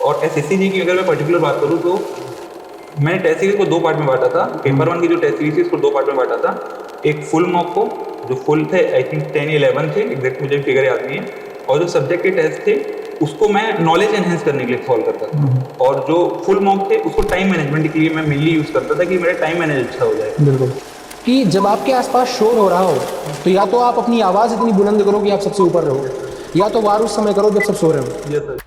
और एसएससी की अगर मैं पर्टिकुलर बात करूँ तो मैंने टेस्ट सीरीज को 2 पार्ट में बांटा था। पेपर 1 की जो टेस्ट सीरीज थी उसको 2 पार्ट में बांटा था। एक फुल मॉक को, जो फुल थे आई थिंक 10 या 11 थे, एग्जैक्ट मुझे फिगर याद नहीं है, और जो सब्जेक्ट के टेस्ट थे उसको मैं नॉलेज एनहेंस करने के लिए सॉल्व करता था। और जो फुल मॉक थे उसको टाइम मैनेजमेंट के लिए मैं मेनली यूज करता था कि मेरा टाइम मैनेज अच्छा हो जाए। बिल्कुल, कि जब आपके आसपास शोर हो रहा हो तो या तो आप अपनी आवाज़ इतनी बुलंद करो कि आप सबसे ऊपर रहो, या तो वार उस समय करो जब सब सो रहे हो। Yes sir.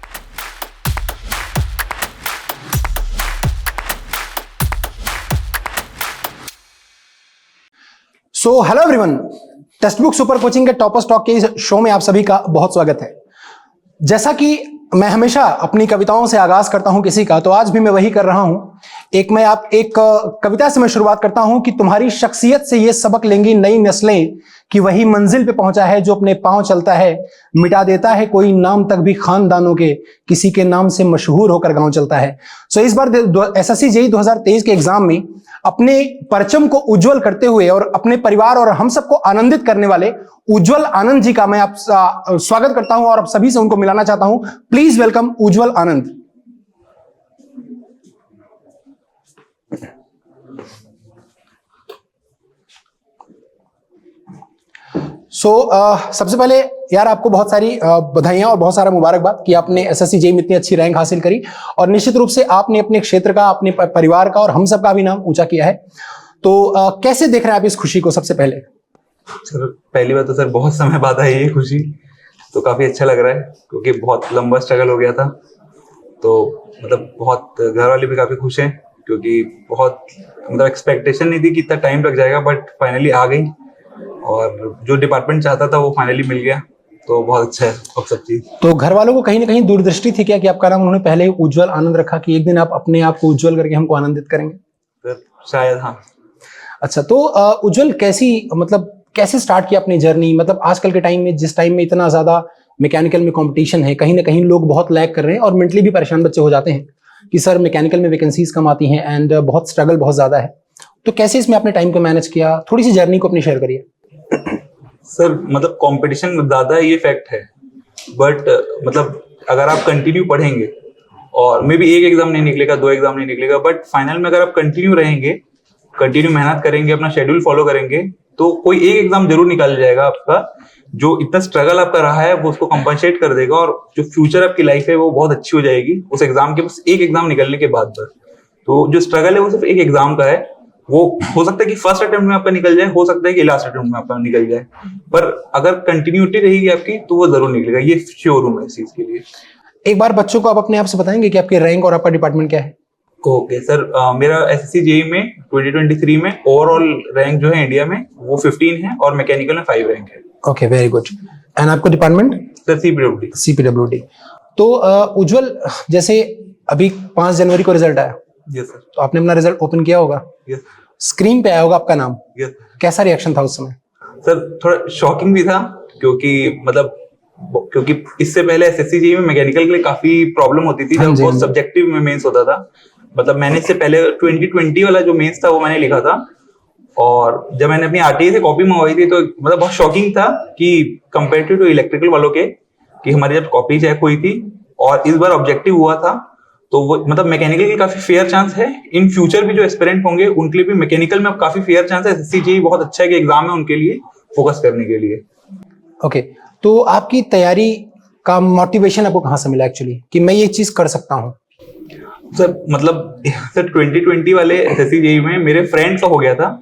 So hello everyone, text book super coaching के टॉपर्स टॉक के इस शो में आप सभी का बहुत स्वागत है। जैसा कि मैं हमेशा अपनी कविताओं से आगाज करता हूं किसी का, तो आज भी मैं वही कर रहा हूं। एक कविता से मैं शुरुआत करता हूं कि तुम्हारी शख्सियत से ये सबक लेंगी नई नस्लें कि वही मंजिल पे पहुंचा है जो अपने पांव चलता है, मिटा देता है कोई नाम तक भी खानदानों के, किसी के नाम से मशहूर होकर गांव चलता है। सो इस बार एसएससी जेईई 2023 के एग्जाम में अपने परचम को उज्जवल करते हुए और अपने परिवार और हम सबको आनंदित करने वाले उज्जवल आनंद जी का मैं आप स्वागत करता हूं और आप सभी से उनको मिलाना चाहता हूं। प्लीज वेलकम उज्जवल आनंद। सबसे पहले यार आपको बहुत सारी बधाइयां और बहुत सारा मुबारकबाद कि आपने एसएससी जेईई में इतनी अच्छी रैंक हासिल करी और निश्चित रूप से आपने अपने क्षेत्र का, अपने परिवार का और हम सब का भी नाम ऊंचा किया है। तो कैसे देख रहे हैं आप इस खुशी को? सबसे पहले सर पहली बात तो सर बहुत समय बाद आई ये खुशी, तो काफी अच्छा लग रहा है क्योंकि बहुत लंबा स्ट्रगल हो गया था। तो मतलब बहुत घर वाले भी काफी खुश हैं क्योंकि बहुत मतलब एक्सपेक्टेशन नहीं थी कि इतना टाइम लग जाएगा, बट फाइनली आ गई और जो डिपार्टमेंट चाहता था वो फाइनली मिल गया, तो बहुत अच्छा है अब सब चीज। तो घर वालों को कहीं ना कहीं दूरदृष्टि थी क्या कि आपका नाम उन्होंने पहले ही उज्जवल आनंद रखा कि एक दिन आप अपने आप को उज्जवल करके हमको आनंदित करेंगे? सर शायद हाँ। अच्छा, तो उज्जवल कैसे स्टार्ट किया अपनी जर्नी? मतलब आजकल के टाइम में, जिस टाइम में इतना ज्यादा मैकेनिकल में कंपटीशन है, कहीं ना कहीं लोग बहुत लैग कर रहे हैं और मेंटली भी परेशान बच्चे हो जाते हैं कि सर मैकेनिकल में वैकेंसीज कम आती हैं एंड बहुत स्ट्रगल बहुत ज्यादा है। तो कैसे इसमें आपने टाइम को मैनेज किया? थोड़ी सी जर्नी को अपनी शेयर करिए। सर मतलब कंपटीशन ज्यादा ये फैक्ट है, बट मतलब अगर आप कंटिन्यू पढ़ेंगे और मे बी एक एग्जाम नहीं निकलेगा, 2 एग्जाम नहीं निकलेगा, बट फाइनल में अगर आप कंटिन्यू रहेंगे, कंटिन्यू मेहनत करेंगे, अपना शेड्यूल फॉलो करेंगे, तो कोई एक एग्जाम जरूर निकाल जाएगा आपका। जो इतना स्ट्रगल आपका रहा है वो उसको कंपनसेट कर देगा और जो फ्यूचर आपकी लाइफ है वो बहुत अच्छी हो जाएगी उस एग्जाम के बस एक एग्जाम निकलने के बाद बस। तो जो स्ट्रगल है वो सिर्फ एक एग्जाम का है। वो हो सकता है कि फर्स्ट अटेम्प्ट में आपका निकल जाए, हो सकता है कि लास्ट अटेम्प्ट में आपका निकल जाए, पर अगर कंटिन्यूटी रहेगी आपकी तो वो जरूर निकलेगा, ये श्योर हूं मैं इस चीज के लिए। एक बार बच्चों को आप अपने आप से बताएंगे कि आपके रैंक और आपका डिपार्टमेंट क्या है? ओके सर, मेरा एसएससी जेईई में 2023 में ओवरऑल रैंक जो है इंडिया में वो 15 है और मैकेनिकल में 5 रैंक है। Okay, very good. एंड आपका डिपार्टमेंट? Sir CPWD. सीपीडब्ल्यूडी। तो उज्जवल, जैसे अभी 5 जनवरी को रिजल्ट आया। Yes sir. तो आपने अपना रिजल्ट ओपन किया होगा। यस। स्क्रीन पे आया होगा आपका नाम। यस। कैसा रिएक्शन था उस समय? सर थोड़ा शॉकिंग भी था क्योंकि इससे पहले एसएससी जेईई में मैकेनिकल के लिए काफी प्रॉब्लम होती थी जब वो सब्जेक्टिव में मेंस होता था। मतलब मैंने इससे पहले 2020 वाला जो मेंस था वो मैंने लिखा था और जब मैंने अपनी आरटीआई से कॉपी मंगवाई थी तो मतलब बहुत शॉकिंग था कि कंपेरेटिव टू इलेक्ट्रिकल वालों के, कि हमारी जब कॉपी चेक हुई थी और इस बार ऑब्जेक्टिव हुआ था, तो वो मतलब मैकेनिकल की काफी फेयर चांस है। इन फ्यूचर भी जो एस्पिरेंट होंगे उनके लिए भी मैकेनिकल में काफी फेयर चांस है। एसएससी जेईई बहुत अच्छा है कि एग्जाम है उनके लिए फोकस करने के लिए। ओके, तो आपकी तैयारी का मोटिवेशन आपको कहाँ से मिला एक्चुअली कि मैं ये चीज कर सकता हूँ? सर मतलब सर 2020 वाले एसएससी जेईई में मेरे फ्रेंड का हो गया था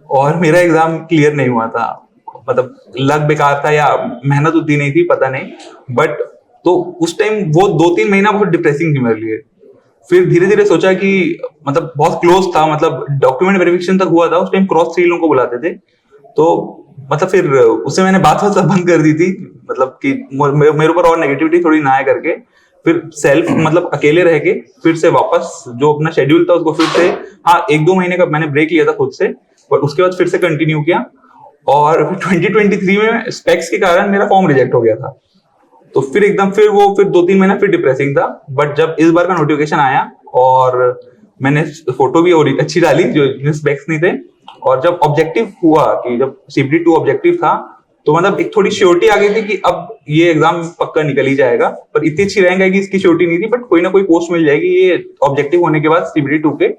और मेरा एग्जाम क्लियर नहीं हुआ था। मतलब लक बेकार था या मेहनत उतनी नहीं थी, पता नहीं, बट तो उस टाइम वो 2-3 महीना बहुत डिप्रेसिंग थी मेरे लिए। फिर धीरे धीरे सोचा कि मतलब बहुत क्लोज था, मतलब डॉक्यूमेंट वेरिफिकेशन तक हुआ था, उस टाइम क्रॉस 3 लोगों को बुलाते थे, तो मतलब फिर उससे मैंने बात सब बंद कर दी थी, मतलब कि मेरे ऊपर और नेगेटिविटी थोड़ी ना आए करके। फिर सेल्फ मतलब अकेले रह के फिर से वापस जो अपना शेड्यूल था उसको फिर से, हाँ 1-2 महीने का मैंने ब्रेक लिया था खुद से, पर उसके बाद फिर से कंटिन्यू किया और 2023 में स्पेक्स के कारण मेरा फॉर्म रिजेक्ट हो गया था। तो फिर एकदम फिर 2-3 महीना फिर डिप्रेसिंग था, बट जब इस बार का नोटिफिकेशन आया और मैंने फोटो भी और अच्छी डाली जो स्पेक्स नहीं थे, और जब ऑब्जेक्टिव हुआ कि जब CPD 2 ऑब्जेक्टिव था तो मतलब एक थोड़ी श्योरिटी आ गई थी कि अब ये एग्जाम पक्का निकल ही जाएगा, पर इतनी अच्छी रैंक आएगी इसकी श्योरिटी नहीं थी, बट कोई ना कोई पोस्ट मिल जाएगी, ये ऑब्जेक्टिव होने के बाद CBT 2 के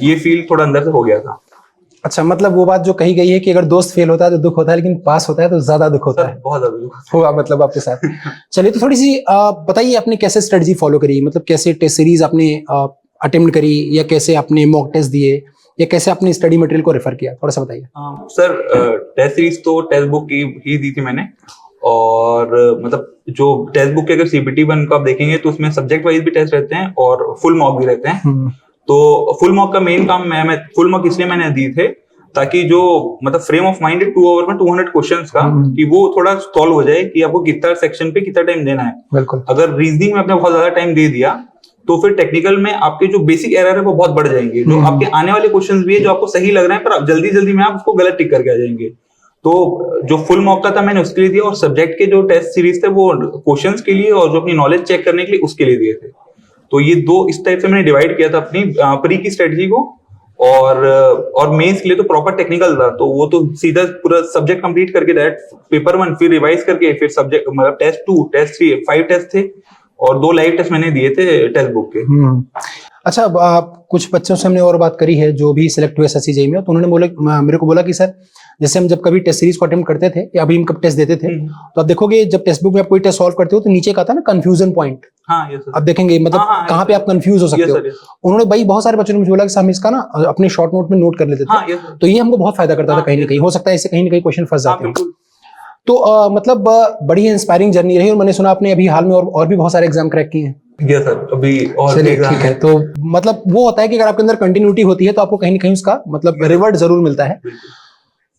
ये फील थोड़ा अंदर से हो गया था। अच्छा, मतलब वो बात जो कही गई है कि अगर दोस्त फेल होता है तो दुख होता है, लेकिन पास होता है तो ज्यादा दुख होता है। बहुत ज्यादा दुख हुआ मतलब आपके साथ। चलिए, तो थोड़ी सी बताइए आपने कैसे स्ट्रेटजी फॉलो करी, मतलब कैसे टेस्ट सीरीज आपने अटेम्प्ट करी, या कैसे आपने मॉक टेस्ट दिए, या कैसे आपने स्टडी मटेरियल को रेफर किया, थोड़ा सा बताइए। सर टेस्ट सीरीज तो टेक्स्ट बुक की ही दी थी मैंने, और मतलब जो टेक्स्ट बुक के अगर CBT 1 को आप देखेंगे तो उसमें सब्जेक्ट वाइज भी टेस्ट रहते हैं और फुल मॉक भी रहते हैं। तो फुल मॉक का मेन काम मैं फुल मॉक इसलिए मैंने दी थे ताकि जो मतलब फ्रेम ऑफ माइंड है 2 आवर में 200 क्वेश्चंस का, कि वो थोड़ा सॉल्व हो जाए कि आपको कितना सेक्शन पे कितना टाइम देना है। बिल्कुल। अगर रीजनिंग में आपने बहुत ज्यादा टाइम दे दिया तो फिर टेक्निकल में आपके जो बेसिक एरर है वो बहुत बढ़ जाएंगे, जो आपके आने वाले क्वेश्चंस भी है जो आपको सही लग रहे हैं पर आप जल्दी में आप उसको गलत टिक करके आ जाएंगे। तो जो फुल मॉक का था मैंने उसके लिए दिया, और सब्जेक्ट के जो टेस्ट सीरीज थे वो क्वेश्चंस के लिए और जो अपनी नॉलेज चेक करने के लिए उसके लिए दिए थे। तो ये दो इस टाइप से मैंने डिवाइड किया था अपनी प्री की स्ट्रेटजी को, और मेंस के लिए तो प्रॉपर टेक्निकल था, तो वो तो सीधा पूरा सब्जेक्ट कंप्लीट करके डायरेक्ट पेपर 1 फिर रिवाइज करके फिर सब्जेक्ट मतलब टेस्ट 2 टेस्ट 3 5 टेस्ट थे और 2 लाइव टेस्ट मैंने दिए थे टेक्स्ट बुक के। अच्छा, कुछ बच्चों से हमने और बात करी है जो भी सिलेक्ट हुए SSC में, तो उन्होंने बोला मेरे को बोला कि सर जैसे हम जब कभी टेस्ट सीरीज को अटेम्प्ट करते थे या अभी हम कब टेस्ट देते थे, तो आप देखोगे जब टेक्स्ट बुक में आप कोई टेस्ट सॉल्व करते हो तो नीचे का था ना कंफ्यूजन पॉइंट। हाँ, yes, आप देखेंगे मतलब कहाँ पे आप कंफ्यूज हो सकते हो। उन्होंने भाई बहुत सारे बच्चों ने मुझे बोला कि हम इसका ना अपने शॉर्ट नोट में नोट कर लेते थे, तो ये हमको बहुत फायदा करता था। कहीं ना कहीं हो सकता है इससे कहीं ना कहीं क्वेश्चन फंस जाते हैं। तो मतलब बड़ी इंस्पायरिंग जर्नी रही, और मैंने सुना आपने अभी हाल में और भी बहुत सारे एग्जाम क्रैक किए हैं। यस सर, अभी और चलिए ठीक है। तो मतलब वो होता है कि अगर आपके अंदर कंटिन्यूटी होती है तो आपको कहीं ना कहीं उसका मतलब रिवॉर्ड जरूर मिलता है।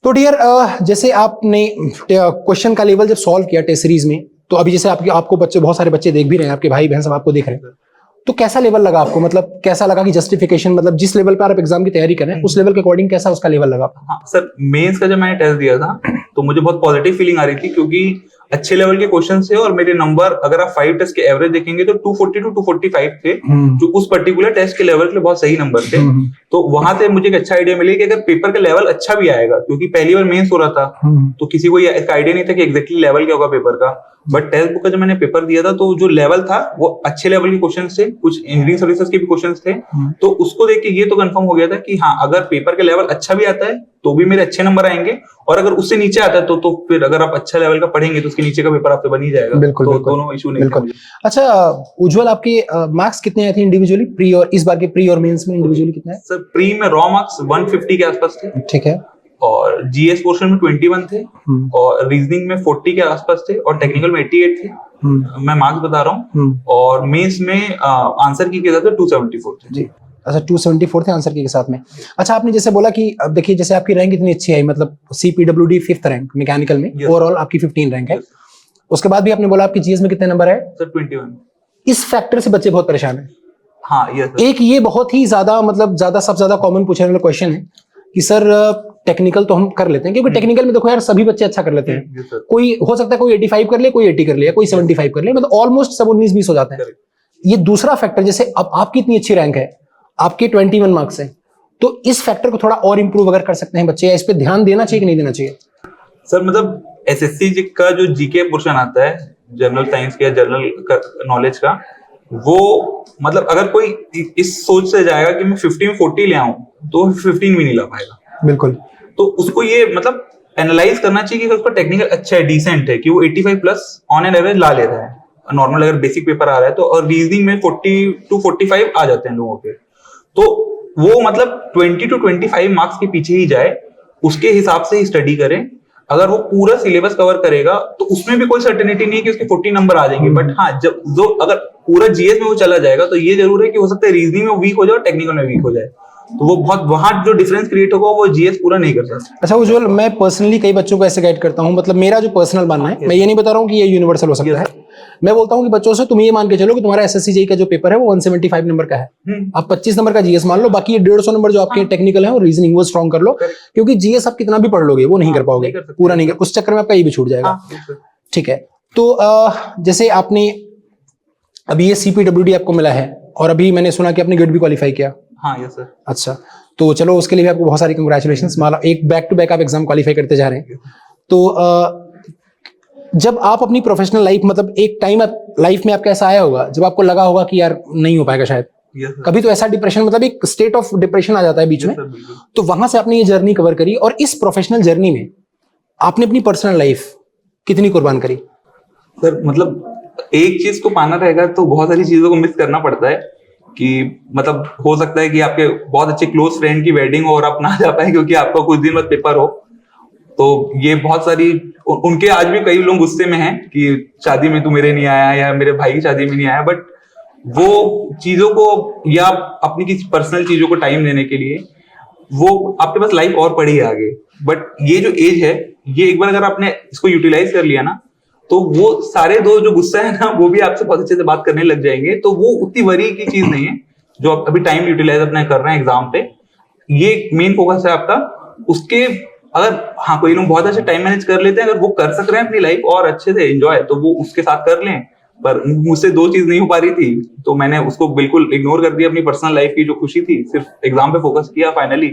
तो डियर, जैसे आपने क्वेश्चन का लेवल जब सॉल्व किया टेस्ट सीरीज में, तो अभी जैसे आपको बच्चे बहुत सारे बच्चे देख भी रहे हैं, आपके भाई बहन सब आपको देख रहे हैं, तो कैसा लेवल लगा आपको? मतलब कैसा लगा कि जस्टिफिकेशन मतलब जिस लेवल पे आप एग्जाम की तैयारी कर रहे हैं उस लेवल के अकॉर्डिंग कैसा उसका लेवल लगा? हाँ सर, मेंस का जब मैंने टेस्ट दिया था तो मुझे बहुत पॉजिटिव फीलिंग आ रही थी, क्योंकि अच्छे लेवल के क्वेश्चन थे और मेरे नंबर अगर आप 5 टेस्ट के एवरेज देखेंगे तो 240 to 245 थे, जो उस पर्टिकुलर टेस्ट के लेवल के लिए बहुत सही नंबर थे। तो वहां से मुझे एक अच्छा आइडिया मिली कि अगर पेपर का लेवल अच्छा भी आएगा, क्योंकि पहली बार मेंस हो रहा था तो किसी को ये आइडिया नहीं था कि एग्जैक्टली लेवल क्या होगा पेपर का, बट टेक्स्ट बुक का जब मैंने पेपर दिया था तो जो लेवल था वो अच्छे लेवल के क्वेश्चन थे, कुछ इंजीनियरिंग सर्विसेज के भी क्वेश्चन थे। तो उसको देख के ये तो कंफर्म हो गया था कि हाँ, अगर पेपर का लेवल अच्छा भी आता है तो भी मेरे अच्छे नंबर आएंगे, और अगर उससे नीचे आता है तो फिर अगर आप अच्छा लेवल का पढ़ेंगे तो उसके नीचे का पेपर आपसे बन ही जाएगा। बिल्कुल, तो बिल्कुल, दोनों इशू नहीं थे। अच्छा उज्जवल, आपके मार्क्स कितने आए थे इंडिविजुअली प्री और इस बार के प्री और मेंस में इंडिविजुअली कितने आए? सर प्री में रॉ मार्क्स 150 के आसपास थे। ठीक है। और जीएस पोर्शन में 21 थे, और रीजनिंग में 40 के आसपास थे, और टेक्निकल में 88 थे। मैं मार्क्स बता रहा हूँ। और मेंस में आंसर की के साथ 274 थे जी। अच्छा, 274 थे आंसर की के साथ में। अच्छा, आपने जैसे बोला कि अब देखिए जैसे आपकी रैंक इतनी अच्छी आई, मतलब CPWD 5th रैंक मैकेनिकल में, ओवरऑल आपकी 15 रैंक है। उसके बाद भी आपने बोला आपकी जीएस में कितने नंबर है? सर 21। इस फैक्टर से बच्चे बहुत परेशान है। हाँ, यस। एक ये बहुत ही ज्यादा मतलब सबसे ज्यादा कॉमन पूछने वाला क्वेश्चन है कि सर टेक्निकल तो हम कर लेते हैं, क्योंकि टेक्निकल में देखो यार सभी बच्चे अच्छा कर लेते हैं। कोई हो सकता है कोई 85 कर ले, कोई 80 कर ले, कोई 75 कर ले, मतलब ऑलमोस्ट सब 19-20 हो जाते हैं। ये दूसरा फैक्टर, जैसे अब आपकी इतनी अच्छी रैंक है, आपके 21 मार्क्स है, तो इस फैक्टर को थोड़ा और इंप्रूव अगर कर सकते हैं बच्चे, या इस पे ध्यान देना चाहिए कि नहीं देना चाहिए? सर मतलब एसएससी का जो जीके पोर्शन आता है जनरल साइंस का, जनरल नॉलेज का, वो मतलब अगर कोई इस सोच से जाएगा कि मैं 50 में 40 ले आऊं तो 15 भी नहीं ला पाएगा। बिल्कुल। तो उसको ये मतलब एनालाइज करना चाहिए कि उसका टेक्निकल अच्छा है, डिसेंट है, कि वो 85 प्लस ऑन एन एवरेज ला ले रहा है नॉर्मल अगर बेसिक पेपर आ रहा है तो, और रीजनिंग में 40 to 45 आ जाते हैं लोगों के, तो वो मतलब 20 to 25 मार्क्स के पीछे ही जाए, उसके हिसाब से ही स्टडी करें। अगर वो पूरा सिलेबस कवर करेगा तो उसमें भी कोई सर्टेनिटी नहीं है कि उसके 40 नंबर आ जाएंगे, बट हाँ जब जो अगर पूरा जीएस में वो चला जाएगा तो ये जरूर है कि हो सकता है रीजनिंग में वीक हो जाए और टेक्निकल में वीक हो जाए, तो वो बहुत वहां जो डिफरेंस क्रिएट होगा वो जीएस पूरा नहीं कर सकता। अच्छा उज्जवल, मैं पर्सनली कई बच्चों को ऐसे गाइड करता हूं, मतलब मेरा जो पर्सनल मानना है, मैं ये नहीं बता रहा हूं कि ये यूनिवर्सल हो सकता है, मैं बोलता हूं कि बच्चों से तुम ये मान के चलो कि तुम्हारा एसएससी जेईई का जो पेपर है वो 175 नंबर का है, आप 25 नंबर का जीएस मान लो, बाकी ये 150 नंबर जो आपके टेक्निकल है और रीजनिंग वो स्ट्रॉन्ग कर लो, क्योंकि जीएस आप कितना भी पढ़ लोगे वो नहीं कर पाओगे, पूरा नहीं कर, उस चक्कर में आपका ये भी छूट जाएगा। ठीक है, तो जैसे आपने अभी ये CPWD आपको मिला है, और अभी मैंने सुना कि आपने गेट भी क्वालिफाई किया। हाँ यस सर। अच्छा, तो चलो उसके लिए भी आपको बहुत सारी कंग्रेचुलेशंस, माला एक बैक टू बैक आप एग्जाम क्वालिफाई करते जा रहे हैं। तो जब आप अपनी प्रोफेशनल लाइफ, मतलब एक टाइम लाइफ में आपका ऐसा आया होगा जब आपको लगा होगा कि यार नहीं हो पाएगा शायद, Yes, sir. कभी तो ऐसा डिप्रेशन, मतलब एक स्टेट ऑफ डिप्रेशन आ जाता है बीच Yes, में, sir, बिल्कुल। तो वहां से आपने ये जर्नी कवर करी, और इस प्रोफेशनल जर्नी में आपने अपनी पर्सनल लाइफ कितनी कुर्बान करी? सर मतलब एक चीज को पाना रहेगा तो बहुत सारी चीजों को मिस करना पड़ता है, कि मतलब हो सकता है कि आपके बहुत अच्छे क्लोज फ्रेंड की वेडिंग हो और आप ना जा पाए क्योंकि आपका कुछ दिन बाद पेपर हो, तो ये बहुत सारी उनके आज भी कई लोग गुस्से में हैं कि शादी में तू मेरे नहीं आया या मेरे भाई की शादी में नहीं आया, बट वो चीजों को या अपनी किसी पर्सनल चीजों को टाइम देने के लिए वो आपके पास लाइफ और पड़ी है आगे। बट ये जो एज है, ये एक बार अगर आपने इसको यूटिलाइज कर लिया ना, तो वो सारे दोस्त जो गुस्सा है ना वो भी आपसे बहुत अच्छे से बात करने लग जाएंगे, तो वो उतनी वरी की चीज नहीं है जो आप अभी टाइम यूटिलाइज अपना कर रहे हैं एग्जाम पे। ये मेन फोकस है आपका उसके। अगर हाँ कोई लोग बहुत अच्छे टाइम मैनेज कर लेते हैं, अगर वो कर सक रहे हैं अपनी लाइफ और अच्छे से एंजॉय, तो वो उसके साथ कर लें। पर मुझसे दो चीज नहीं हो पा रही थी तो मैंने उसको बिल्कुल इग्नोर कर दिया, अपनी पर्सनल लाइफ की जो खुशी थी सिर्फ एग्जाम पे फोकस किया फाइनली।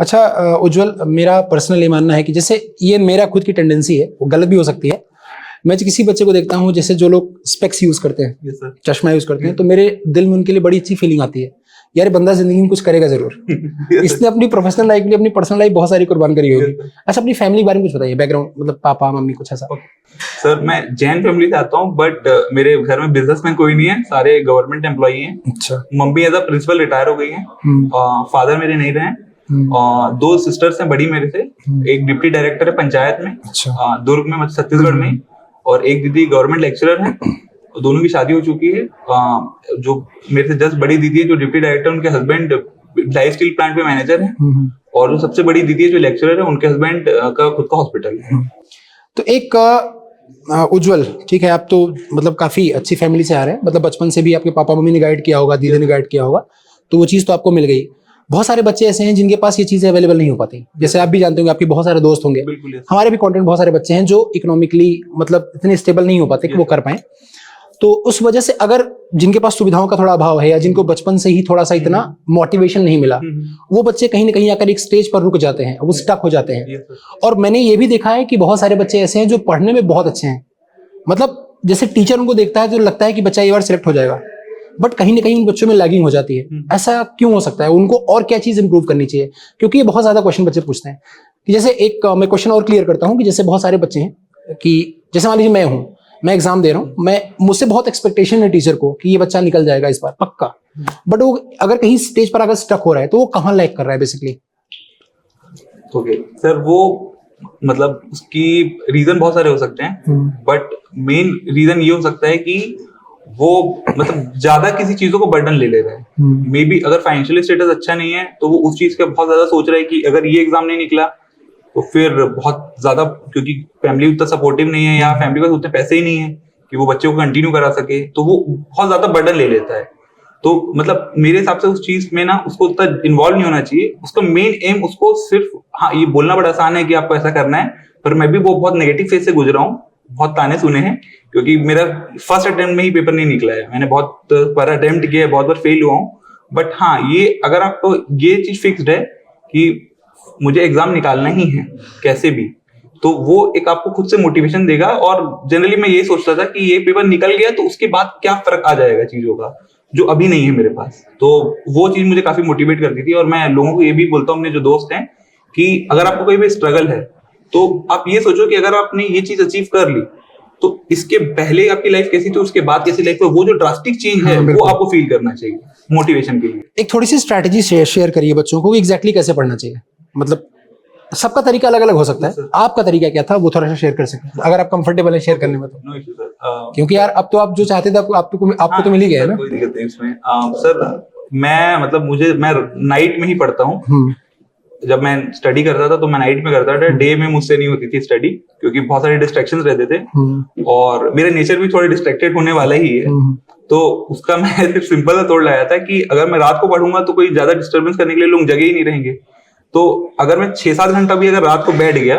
अच्छा उज्जवल, मेरा पर्सनल ये मानना है कि जैसे ये मेरा खुद की टेंडेंसी है, वो गलत भी हो सकती है, मैं किसी बच्चे को देखता हूँ जैसे जो लोग स्पेक्स यूज करते हैं, Yes, sir. चश्मा यूज करते हैं, तो मेरे दिल में उनके लिए बड़ी अच्छी फीलिंग आती है, यार ये बंदा जिंदगी में कुछ करेगा जरूर। Yes, sir. इसने अपनी प्रोफेशनल लाइफ के लिए अपनी पर्सनल लाइफ बहुत सारी कुर्बान करी होगी। Yes, sir. अच्छा, अपनी फैमिली के बारे में कुछ बताइए, बैकग्राउंड, मतलब पापा मम्मी कुछ ऐसा? सर मैं जैन फैमिली से आता हूँ, बट मेरे घर में बिजनेसमैन कोई नहीं है, सारे गवर्नमेंट एम्प्लॉई हैं। अच्छा। Mummy as a principal retire हो गई हैं, फादर मेरे नहीं रहे। दो सिस्टर्स हैं बड़ी मेरे से, एक डिप्टी डायरेक्टर है पंचायत में, अच्छा। दुर्ग में, छत्तीसगढ़ में, और एक दीदी गवर्नमेंट लेक्चरर है। दोनों की शादी हो चुकी है। जो मेरे से जस्ट बड़ी दीदी है जो डिप्टी डायरेक्टर, उनके हस्बैंड लाइफ स्टील प्लांट में मैनेजर है, और जो सबसे बड़ी दीदी है जो लेक्चरर है, उनके हस्बैंड का खुद का हॉस्पिटल है। तो एक उज्जवल, ठीक है, आप तो मतलब काफी अच्छी फैमिली से आ रहे हैं, मतलब बचपन से भी आपके पापा मम्मी ने गाइड किया होगा, दीदी ने गाइड किया होगा, तो वो चीज तो आपको मिल गई। बहुत सारे बच्चे ऐसे हैं जिनके पास ये चीजें अवेलेबल नहीं हो पाती, जैसे आप भी जानते होंगे, आपके बहुत सारे दोस्त होंगे, बिल्कुल। हमारे भी कंटेंट बहुत सारे बच्चे हैं जो इकोनॉमिकली मतलब इतने स्टेबल नहीं हो पाते कि वो कर पाए। तो उस वजह से अगर जिनके पास सुविधाओं का थोड़ा अभाव है, या जिनको बचपन से ही थोड़ा सा इतना मोटिवेशन नहीं मिला, वो बच्चे कहीं ना कहीं आकर एक स्टेज पर रुक जाते हैं, वो स्टक हो जाते हैं। और मैंने ये भी देखा है कि बहुत सारे बच्चे ऐसे हैं जो पढ़ने में बहुत अच्छे हैं, मतलब जैसे टीचर उनको देखता है तो लगता है कि बच्चा ये बार सिलेक्ट हो जाएगा, बट कहीं ना कहीं उन बच्चों में लैगिंग हो जाती है। ऐसा क्यों हो सकता है? उनको और क्या चीज इंप्रूव करनी चाहिए? क्योंकि ये बहुत ज्यादा क्वेश्चन बच्चे पूछते हैं कि जैसे एक मैं क्वेश्चन और क्लियर करता हूँ कि जैसे बहुत सारे बच्चे हैं कि जैसे मान लीजिए मैं एग्जाम दे रहा हूँ, मुझसे बहुत एक्सपेक्टेशन है टीचर को कि ये बच्चा निकल जाएगा इस बार पक्का, बट वो अगर कहीं स्टेज पर अगर स्टक हो रहा है तो वो कहाँ लैग कर रहा है बेसिकली? ओके सर, वो मतलब उसकी रीजन बहुत सारे हो सकते हैं, बट मेन रीजन ये हो सकता है कि वो मतलब ज्यादा किसी चीजों को बर्डन ले रहा है। मे बी अगर फाइनेंशियल स्टेटस अच्छा नहीं है तो वो उस चीज का बहुत ज्यादा सोच रहा है कि अगर ये एग्जाम नहीं निकला तो फिर बहुत ज्यादा, क्योंकि फैमिली उतना सपोर्टिव नहीं है या फैमिली के पास उतने पैसे ही नहीं है कि वो बच्चे को कंटिन्यू करा सके, तो वो बहुत ज्यादा बर्डन ले लेता है। तो मतलब मेरे हिसाब से उस चीज में ना उसको उतना इन्वॉल्व नहीं होना चाहिए। उसका मेन एम उसको सिर्फ, हाँ ये बोलना बड़ा आसान है कि आपको ऐसा करना है, पर मैं भी वो बहुत नेगेटिव फेज से गुजरा हूँ, बहुत ताने सुने हैं, क्योंकि मेरा फर्स्ट अटेम्प्ट में ही पेपर नहीं निकला है। मैंने बहुत बार अटेम्प्ट किया है, बहुत बार फेल हुआ हूँ, बट हाँ ये अगर आपको ये चीज फिक्स्ड है कि मुझे एग्जाम निकालना ही है कैसे भी, तो वो एक आपको खुद से मोटिवेशन देगा। और जनरली मैं ये सोचता था कि ये पेपर निकल गया तो उसके बाद क्या फर्क आ जाएगा चीजों का, जो अभी नहीं है मेरे पास। तो वो चीज मुझे काफी मोटिवेट करती थी। और मैं लोगों को ये भी बोलता हूँ, अपने जो दोस्त हैं, कि अगर आपको कोई भी स्ट्रगल है तो आप ये सोचो कि अगर आपने ये चीज अचीव कर ली तो इसके पहले आपकी लाइफ कैसी थी, उसके बाद कैसी लाइफ है, वो जो ड्रास्टिक चेंज है वो आपको फील करना चाहिए मोटिवेशन के लिए। एक थोड़ी सी स्ट्रैटेजी शेयर करिए बच्चों को, एग्जैक्टली कैसे पढ़ना चाहिए। मतलब सबका तरीका अलग अलग हो सकता है, आपका तरीका क्या था वो थोड़ा सा शेयर कर सकते हैं अगर आप कंफर्टेबल है शेयर करने में तो। नो इशू सर, क्योंकि यार अब तो आप जो चाहते थे आपको तो मिल ही गया है ना। कोई दिक्कत नहीं इसमें। सर मैं मतलब मैं नाइट में ही पढ़ता हूँ। जब मैं स्टडी करता था तो मैं नाइट में करता था, डे में मुझसे नहीं होती थी स्टडी, क्योंकि बहुत सारे डिस्ट्रैक्शंस रहते थे और मेरा नेचर भी थोड़े डिस्ट्रैक्टेड होने वाला ही है। तो उसका मैं सिर्फ सिंपल सा तोड़ लाया था कि अगर मैं रात को पढ़ूंगा तो कोई ज्यादा डिस्टर्बेंस करने के लिए लोग जगह ही नहीं रहेंगे। तो अगर मैं 6-7 घंटा भी अगर रात को बैठ गया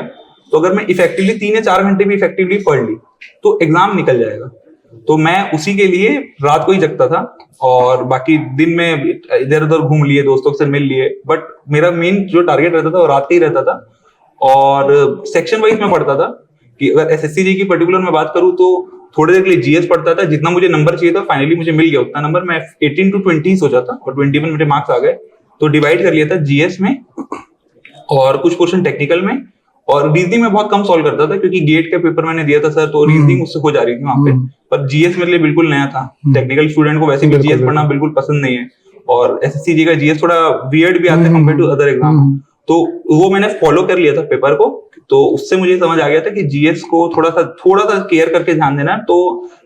तो अगर मैं इफेक्टिवली 3 या 4 घंटे भी इफेक्टिवली पढ़ ली तो एग्जाम निकल जाएगा। तो मैं उसी के लिए रात को ही जगता था और बाकी दिन में इधर उधर घूम लिए, दोस्तों से मिल लिए, बट मेरा मेन जो टारगेट रहता था वो रात का ही रहता था। और सेक्शन वाइज में पढ़ता था कि अगर एसएससी की पर्टिकुलर मैं बात करूँ तो थोड़ी देर के लिए जीएस पढ़ता था, जितना मुझे नंबर चाहिए था फाइनली मुझे मिल गया उतना नंबर। मैं 18 to 20 सोचा था और 21 मेरे मार्क्स आ गए, तो डिवाइड कर लिया था जीएस में और कुछ क्वेश्चन टेक्निकल में, और रीजनिंग में बहुत कम सॉल्व करता था क्योंकि गेट का पेपर मैंने दिया था सर, तो रीजनिंग मुझसे हो जा रही थी वहां पे। पर जीएस मेरे लिए बिल्कुल नया था, टेक्निकल स्टूडेंट को वैसे भी जीएस पढ़ना बिल्कुल पसंद नहीं है, और एसएससी का जीएस थोड़ा वियर्ड भी आता है कंपेयर टू अदर एग्जाम। तो वो मैंने फॉलो कर लिया था पेपर को, तो उससे मुझे समझ आ गया था कि जीएस को थोड़ा सा केयर करके ध्यान देना। तो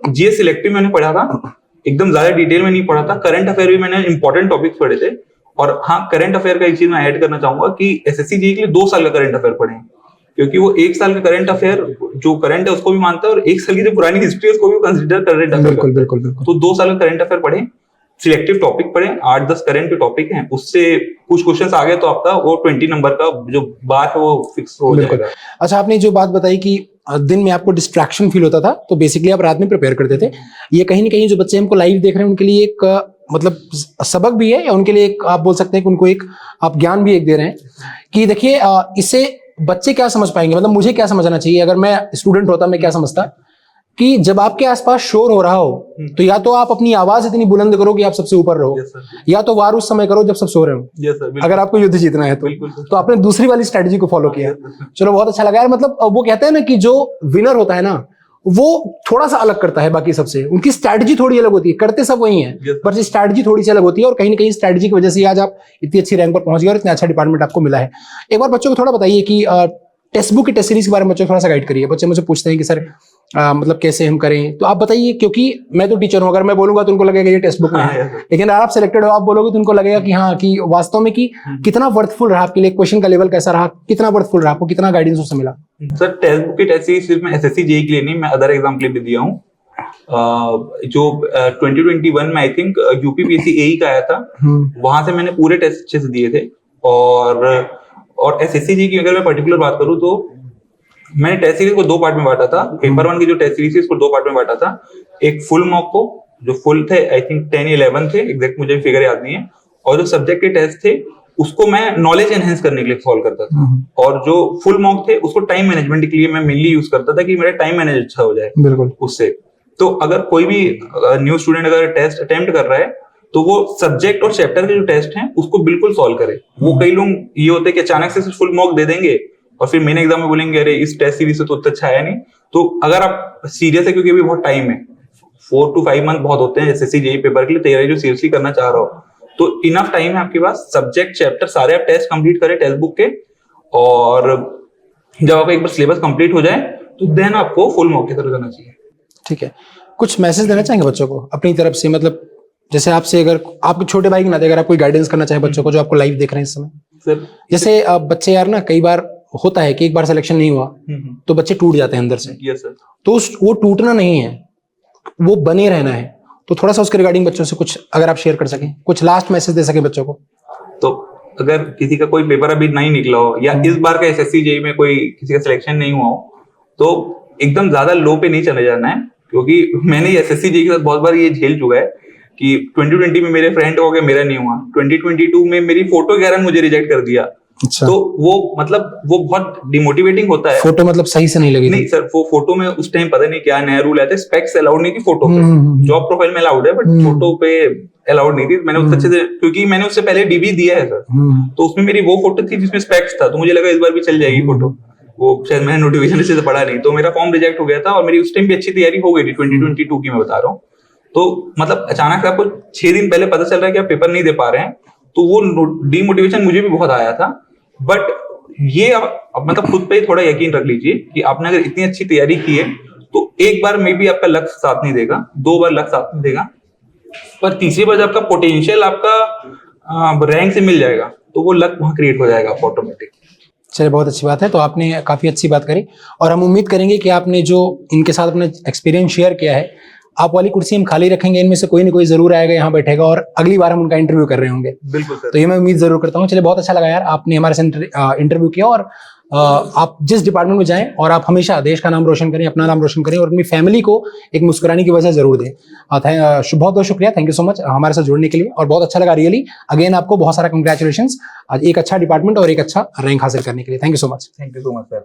जीएस सिलेक्टिव मैंने पढ़ा था, एकदम ज्यादा डिटेल में नहीं पढ़ा था। करंट अफेयर भी मैंने इंपॉर्टेंट टॉपिक्स पढ़े थे, और हाँ करंट अफेयर का एक चीज मैं ऐड करना चाहूंगा कि एसएससी जी के लिए 2 साल का करंट अफेयर पढ़े, क्योंकि वो 1 साल का करंट अफेयर जो करंट है उसको भी मानता है, और 1 साल की जो पुरानी हिस्ट्री है उसको भी कंसिडर करंट अफेयर। बिल्कुल बिल्कुल बिल्कुल। तो 2 साल का करंट अफेयर पढ़े, सिलेक्टिव टॉपिक पढ़े, 8-10 करंट के टॉपिक हैं, उससे कुछ क्वेश्चंस आ गए तो आपका वो 20 नंबर का जो बार है वो फिक्स हो जाएगा। अच्छा, आपने जो बात बताई कि दिन में आपको डिस्ट्रैक्शन फील होता था, तो बेसिकली आप रात में प्रिपेयर करते थे। ये कहीं ना कहीं जो बच्चे हमको लाइव देख रहे हैं उनके लिए एक मतलब सबक भी है, या उनके लिए एक आप बोल सकते हैं कि उनको एक आप ज्ञान भी एक दे रहे हैं कि देखिए इससे बच्चे क्या समझ पाएंगे, मतलब मुझे क्या समझना चाहिए। अगर मैं स्टूडेंट होता मैं क्या समझता कि जब आपके आसपास शोर हो रहा हो तो या तो आप अपनी आवाज इतनी बुलंद करो कि आप सबसे ऊपर रहो, या तो वार उस समय करो जब सब सो रहे हो, अगर आपको युद्ध जीतना है तो आपने दूसरी वाली स्ट्रेटजी को फॉलो किया। चलो बहुत अच्छा लगा यार। मतलब वो कहते हैं ना कि जो विनर होता है ना वो थोड़ा सा अलग करता है बाकी सबसे, उनकी स्ट्रैटेजी थोड़ी अलग होती है, करते सब वही है पर स्ट्रैटेजी थोड़ी सी अलग होती है, और कहीं ना कहीं स्ट्रैटेजी की वजह से आज आप इतनी अच्छी रैंक पर पहुंच गए और इतना अच्छा डिपार्टमेंट आपको मिला है। एक बार बच्चों को थोड़ा बताइए कि टेक्स्ट बुक की टेस्ट सीरीज के बारे में बच्चों को थोड़ा सा गाइड करिए। बच्चे मुझे पूछते हैं कि सर मतलब कैसे हम करें, तो आप बताइए, क्योंकि मैं तो टीचर हूं, अगर मैं बोलूंगा तो उनको लगेगा ये टेक्स्ट बुक में है, लेकिन अगर आप सिलेक्टेड हो आप बोलोगे तो उनको लगेगा कि हाँ कि वास्तव में कि कितना वर्थफुल रहा आपके लिए, क्वेश्चन का लेवल कैसा रहा, कितना वर्थफुल रहा आपको, कितना गाइडेंस उससे मिला। सर टेक्स्ट बुक की टेस्ट सीरीज सिर्फ मैं एसएससी जेईई के लिए नहीं, मैं अदर एग्जाम के लिए भी दिया हूँ। जो 2021 में आई थिंक यूपीपीएससी एई का आया था, वहां से मैंने पूरे टेस्ट अच्छे से दिए थे। और एसएससी जी की अगर मैं पर्टिकुलर बात करूं तो मैंने टेस्ट सीरीज को 2 पार्ट में बांटा था। पेपर 1 की जो टेस्ट सीरीज थी उसको 2 पार्ट में बांटा था। एक फुल मॉक को, जो फुल थे आई थिंक 10-11 थे, एग्जैक्ट मुझे फिगर याद नहीं है, और जो सब्जेक्ट के टेस्ट थे उसको मैं नॉलेज एनहेंस करने के लिए सॉल्व करता था, और जो फुल मॉक थे उसको टाइम मैनेजमेंट के लिए मैं मेनली यूज करता था कि मेरा टाइम मैनेज अच्छा हो जाए बिल्कुल उससे। तो अगर कोई भी न्यू स्टूडेंट अगर टेस्ट अटेम्प्ट कर रहा है तो वो सब्जेक्ट और चैप्टर के जो टेस्ट हैं उसको बिल्कुल सॉल्व करे। वो कई लोग ये होते हैं कि अचानक से फुल मॉक दे देंगे और फिर मेन एग्जाम में बोलेंगे अरे इस टेस्ट सीरीज से तो उतना अच्छा आया नहीं। तो अगर आप सीरियस है, क्योंकि अभी बहुत टाइम है, 4 to 5 मंथ बहुत होते हैं एसएससी जेईई पेपर के लिए तैयारी जो सीरियसली करना चाह रहा हो, तो इनफ टाइम है आपके पास। सब्जेक्ट चैप्टर सारे आप टेस्ट कंप्लीट करें टेक्स्ट बुक के, और जब आपका एक बार सिलेबस कंप्लीट हो जाए तो देन आपको फुल मॉक की तरफ जाना चाहिए। ठीक है, कुछ मैसेज देना चाहेंगे बच्चों को अपनी तरफ से, मतलब जैसे आपसे अगर आपके छोटे भाई के नाते अगर आप कोई गाइडेंस करना चाहे बच्चों को जो आपको लाइव देख रहे हैं इस समय। सर जैसे बच्चे यार ना कई बार होता है कि एक बार सिलेक्शन नहीं हुआ तो बच्चे टूट जाते हैं अंदर से। Yes sir. तो वो टूटना नहीं है, वो बने रहना है। तो थोड़ा सा उसके रिगार्डिंग बच्चों से कुछ अगर आप शेयर कर सकें, कुछ लास्ट मैसेज दे सके बच्चों को। तो अगर किसी का कोई पेपर अभी नहीं निकला हो, या इस बार का एसएससी जेईई में कोई किसी का सिलेक्शन नहीं हुआ हो, तो एकदम ज्यादा लो पे नहीं चले जाना है, क्योंकि मैंने एसएससी जेईई के साथ बहुत बार ये झेल चुका है कि 2020 में मेरे फ्रेंड हो गए, मेरा नहीं हुआ। 2022 में मेरी फोटो के कारण मुझे रिजेक्ट कर दिया। अच्छा। तो वो मतलब वो बहुत डिमोटिवेटिंग होता है। फोटो मतलब सही से नहीं लगी? नहीं सर, वो फोटो में उस टाइम पता नहीं क्या नया रूल आया था, स्पेक्स अलाउड नहीं थी फोटो पे। जॉब प्रोफाइल में अलाउड है बट फोटो पे अलाउड नहीं थी। मैंने उससे अच्छे से, क्योंकि मैंने उससे पहले डीबी दिया है सर, तो उसमें मेरी वो फोटो थी जिसमें स्पेक्स था, तो मुझे लगा इस बार भी चल जाएगी फोटो। वो शायद मैंने नोटिफिकेशन अच्छे से पढ़ा नहीं, तो मेरा फॉर्म रिजेक्ट हो गया था, और मेरी उस टाइम भी अच्छी तैयारी हो गई थी 2022 की मैं बता रहा हूँ। तो मतलब अचानक से आपको 6 दिन पहले पता चल रहा है कि आप पेपर नहीं दे पा रहे हैं, तो वो डीमोटिवेशन मुझे भी बहुत आया था। बट ये अब मतलब खुद पे ही थोड़ा यकीन रख लीजिए कि आपने अगर इतनी अच्छी तैयारी की है तो एक बार में भी आपका लक्ष्य साथ नहीं देगा, 2 बार लक्ष्य साथ नहीं देगा, पर तीसरी बार जब आपका पोटेंशियल आपका रैंक से मिल जाएगा तो वो लक वहां क्रिएट हो जाएगा ऑटोमेटिक। चलिए बहुत अच्छी बात है। तो आपने काफी अच्छी बात करी, और हम उम्मीद करेंगे कि आपने जो इनके साथ अपना एक्सपीरियंस शेयर किया है, आप वाली कुर्सी हम खाली रखेंगे, इनमें से कोई ना कोई जरूर आएगा, यहाँ बैठेगा, और अगली बार हम उनका इंटरव्यू कर रहे होंगे। बिल्कुल सर। तो ये मैं उम्मीद जरूर करता हूँ। चलिए बहुत अच्छा लगा यार, आपने हमारे से इंटरव्यू किया, और आप जिस डिपार्टमेंट में जाएं और आप हमेशा देश का नाम रोशन करें, अपना नाम रोशन करें, और अपनी फैमिली को एक मुस्कुराने की वजह जरूर दें। बहुत बहुत शुक्रिया, थैंक यू सो मच हमारे साथ जुड़ने के लिए, और बहुत अच्छा लगा रियली। अगेन आपको बहुत सारा कंग्रेचुलेशन, आज एक अच्छा डिपार्टमेंट और एक अच्छा रैंक हासिल करने के लिए। Thank you so much. Thank you so much sir.